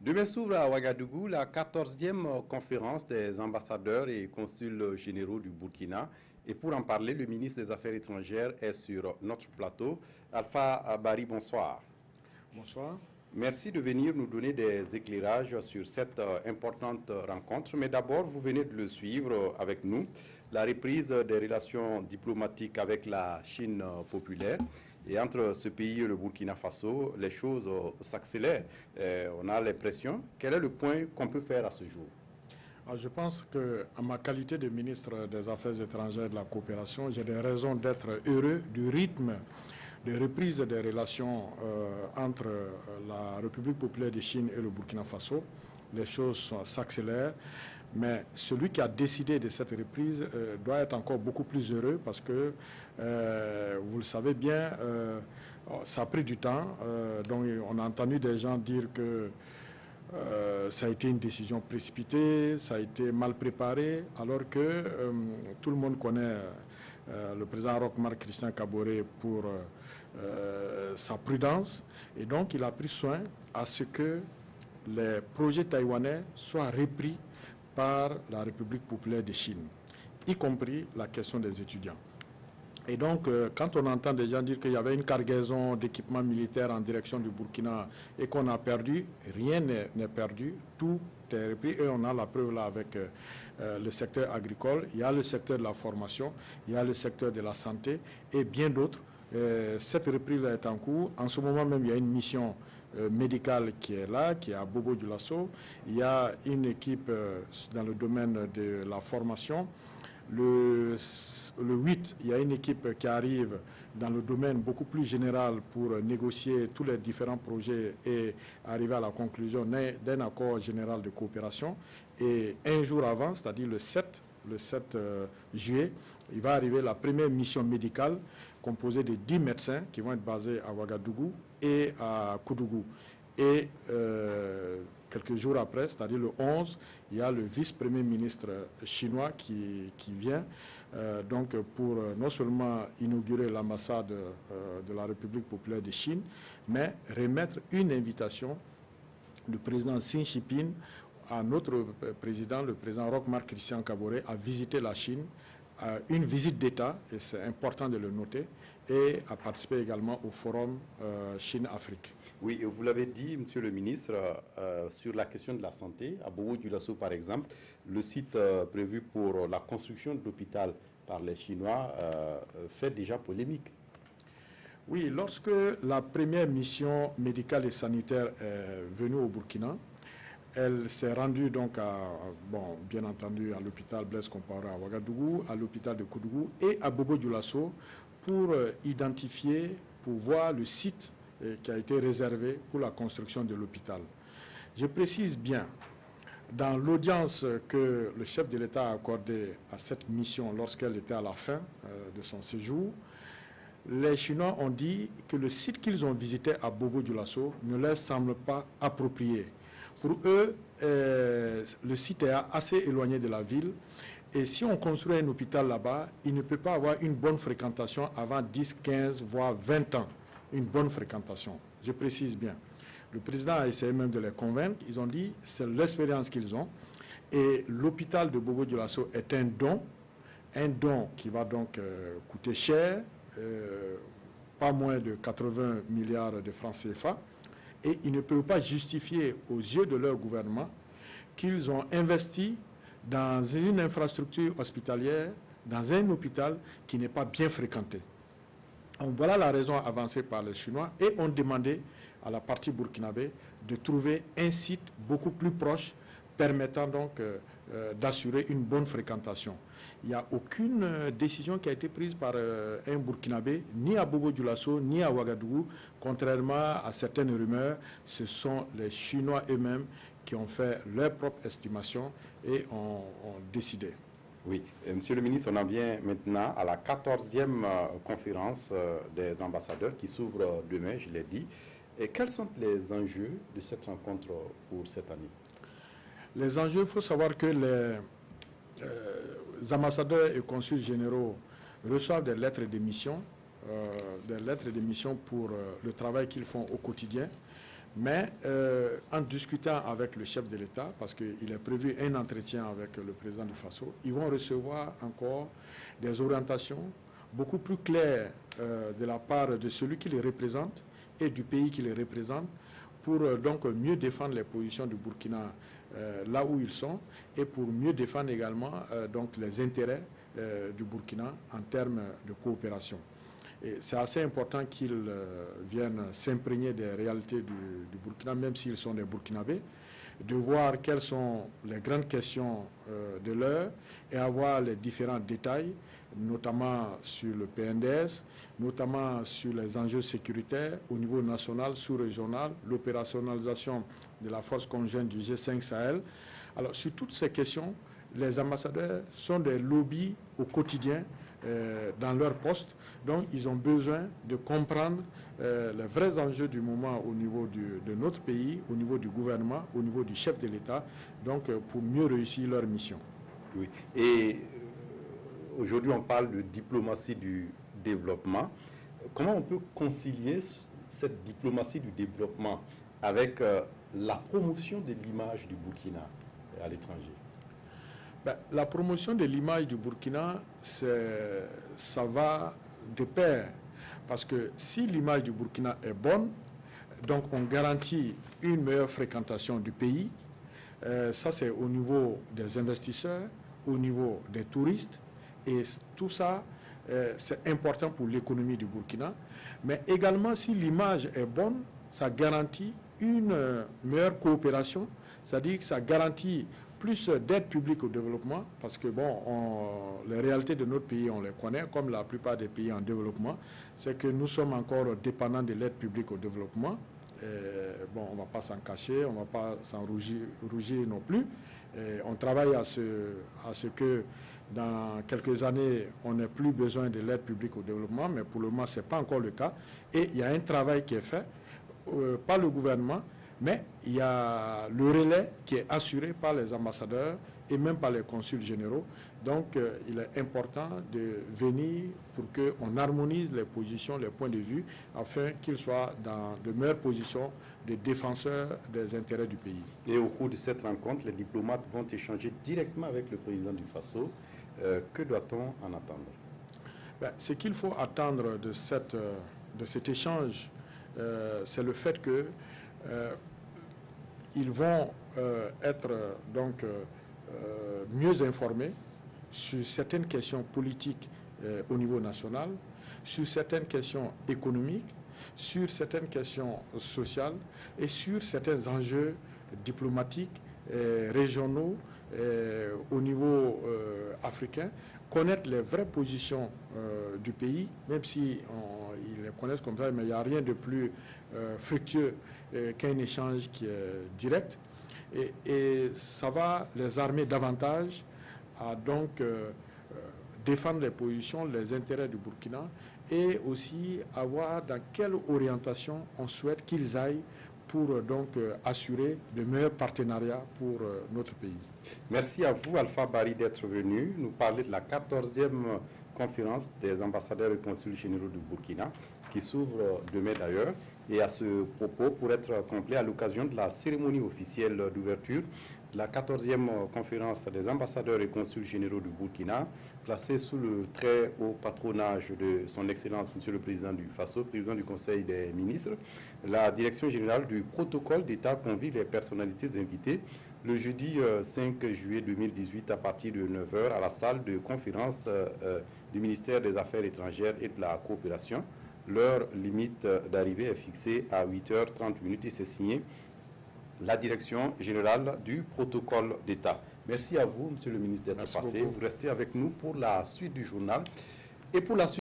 Demain s'ouvre à Ouagadougou la 14e conférence des ambassadeurs et consuls généraux du Burkina. Et pour en parler, le ministre des Affaires étrangères est sur notre plateau. Alpha Bari, bonsoir. Bonsoir. Merci de venir nous donner des éclairages sur cette importante rencontre. Mais d'abord, vous venez de le suivre avec nous, la reprise des relations diplomatiques avec la Chine populaire. Et entre ce pays et le Burkina Faso, les choses s'accélèrent. On a l'impression. Quel est le point qu'on peut faire à ce jour? Alors, je pense qu'en ma qualité de ministre des Affaires étrangères et de la coopération, j'ai des raisons d'être heureux du rythme de reprise des relations entre la République populaire de Chine et le Burkina Faso. Les choses s'accélèrent, mais celui qui a décidé de cette reprise doit être encore beaucoup plus heureux parce que, vous le savez bien, ça a pris du temps. Donc on a entendu des gens dire que ça a été une décision précipitée, ça a été mal préparé, alors que tout le monde connaît le président Roch-Marc Christian Kaboré pour sa prudence, et donc il a pris soin à ce que les projets taïwanais soient repris par la République populaire de Chine, y compris la question des étudiants. Et donc, quand on entend des gens dire qu'il y avait une cargaison d'équipements militaires en direction du Burkina et qu'on a perdu, rien n'est perdu, tout est repris. Et on a la preuve là avec le secteur agricole, il y a le secteur de la formation, il y a le secteur de la santé et bien d'autres. Cette reprise est en cours. En ce moment même, il y a une mission médicale qui est là, qui est à Bobo-Dioulasso. Il y a une équipe dans le domaine de la formation. Le 8, il y a une équipe qui arrive dans le domaine beaucoup plus général pour négocier tous les différents projets et arriver à la conclusion d'un accord général de coopération. Et un jour avant, c'est-à-dire le 7 juillet, il va arriver la première mission médicale composée de 10 médecins qui vont être basés à Ouagadougou et à Koudougou. Et quelques jours après, c'est-à-dire le 11, il y a le vice-premier ministre chinois qui vient donc pour non seulement inaugurer l'ambassade de la République populaire de Chine, mais remettre une invitation du président Xi Jinping à notre président, le président Roch-Marc Christian Kaboré, à visiter la Chine, une visite d'État, et c'est important de le noter, et à participer également au forum Chine-Afrique. Oui, vous l'avez dit, monsieur le ministre, sur la question de la santé, à Bobo-Dioulasso par exemple, le site prévu pour la construction de l'hôpital par les Chinois fait déjà polémique. Oui, lorsque la première mission médicale et sanitaire est venue au Burkina, elle s'est rendue donc bien entendu à l'hôpital Blaise Compaoré à Ouagadougou, à l'hôpital de Koudougou et à Bobo-Dioulasso pour identifier, pour voir le site qui a été réservé pour la construction de l'hôpital. Je précise bien, dans l'audience que le chef de l'État a accordée à cette mission lorsqu'elle était à la fin de son séjour, les Chinois ont dit que le site qu'ils ont visité à Bobo-Dioulasso ne leur semble pas approprié. Pour eux, le site est assez éloigné de la ville. Et si on construit un hôpital là-bas, il ne peut pas avoir une bonne fréquentation avant 10, 15, voire 20 ans. Une bonne fréquentation. Je précise bien. Le président a essayé même de les convaincre. Ils ont dit c'est l'expérience qu'ils ont. Et l'hôpital de Bobo-Dioulasso est un don qui va donc coûter cher, pas moins de 80 milliards de francs CFA. Et ils ne peuvent pas justifier aux yeux de leur gouvernement qu'ils ont investi dans une infrastructure hospitalière, dans un hôpital qui n'est pas bien fréquenté. Donc voilà la raison avancée par les Chinois et ont demandé à la partie burkinabé de trouver un site beaucoup plus proche permettant donc d'assurer une bonne fréquentation. Il n'y a aucune décision qui a été prise par un Burkinabé, ni à Bobo-Dioulasso, ni à Ouagadougou. Contrairement à certaines rumeurs, ce sont les Chinois eux-mêmes qui ont fait leur propre estimation et ont décidé. Oui, monsieur le ministre, on en vient maintenant à la 14e conférence des ambassadeurs qui s'ouvre demain, je l'ai dit. Et quels sont les enjeux de cette rencontre pour cette année? Les enjeux, il faut savoir que les ambassadeurs et consuls généraux reçoivent des lettres de mission pour le travail qu'ils font au quotidien. Mais en discutant avec le chef de l'État, parce qu'il est prévu un entretien avec le président du Faso, ils vont recevoir encore des orientations beaucoup plus claires de la part de celui qui les représente et du pays qui les représente pour donc mieux défendre les positions du Burkina là où ils sont et pour mieux défendre également donc les intérêts du Burkina en termes de coopération. C'est assez important qu'ils viennent s'imprégner des réalités du Burkina, même s'ils sont des Burkinabés, de voir quelles sont les grandes questions de l'heure et avoir les différents détails, notamment sur le PNDS, notamment sur les enjeux sécuritaires au niveau national, sous-régional, l'opérationnalisation de la force conjointe du G5 Sahel. Alors, sur toutes ces questions, les ambassadeurs sont des lobbies au quotidien dans leur poste. Donc, ils ont besoin de comprendre les vrais enjeux du moment au niveau de notre pays, au niveau du gouvernement, au niveau du chef de l'État, donc pour mieux réussir leur mission. Oui. Et aujourd'hui, on parle de diplomatie du développement. Comment on peut concilier cette diplomatie du développement avec la promotion de l'image du Burkina à l'étranger? Ben, la promotion de l'image du Burkina, ça va de pair. Parce que si l'image du Burkina est bonne, donc on garantit une meilleure fréquentation du pays. Ça, c'est au niveau des investisseurs, au niveau des touristes. Et tout ça, c'est important pour l'économie du Burkina. Mais également, si l'image est bonne, ça garantit une meilleure coopération. C'est-à-dire que ça garantit plus d'aide publique au développement, parce que bon, les réalités de notre pays, on les connaît, comme la plupart des pays en développement, c'est que nous sommes encore dépendants de l'aide publique au développement. Bon, on ne va pas s'en cacher, on ne va pas s'en rougir non plus. On travaille à ce que dans quelques années, on n'ait plus besoin de l'aide publique au développement, mais pour le moment, ce n'est pas encore le cas. Et il y a un travail qui est fait par le gouvernement, mais il y a le relais qui est assuré par les ambassadeurs et même par les consuls généraux. Donc, il est important de venir pour qu'on harmonise les positions, les points de vue, afin qu'ils soient dans de meilleures positions de défenseurs des intérêts du pays. Et au cours de cette rencontre, les diplomates vont échanger directement avec le président du Faso. Que doit-on en attendre? Ben, ce qu'il faut attendre de cet échange, c'est le fait que ils vont être donc mieux informés sur certaines questions politiques au niveau national, sur certaines questions économiques, sur certaines questions sociales et sur certains enjeux diplomatiques, régionaux, au niveau africain, connaître les vraies positions du pays, même si ils les connaissent comme ça, mais il n'y a rien de plus fructueux qu'un échange qui est direct. Et ça va les armer davantage à donc défendre les positions, les intérêts du Burkina et aussi à voir dans quelle orientation on souhaite qu'ils aillent pour donc assurer de meilleurs partenariats pour notre pays. Merci à vous, Alpha Barry, d'être venu nous parler de la 14e conférence des ambassadeurs et consuls généraux du Burkina, qui s'ouvre demain d'ailleurs. Et à ce propos, pour être complet, à l'occasion de la cérémonie officielle d'ouverture de la 14e conférence des ambassadeurs et consuls généraux du Burkina, placée sous le très haut patronage de son Excellence, Monsieur le Président du Faso, Président du Conseil des ministres, la Direction générale du protocole d'État convie les personnalités invitées le jeudi 5 juillet 2018 à partir de 9h à la salle de conférence du ministère des Affaires étrangères et de la coopération. L'heure limite d'arrivée est fixée à 8h30 et c'est signé la Direction générale du protocole d'État. Merci à vous, Monsieur le ministre, d'être passé. Vous restez avec nous pour la suite du journal et pour la suite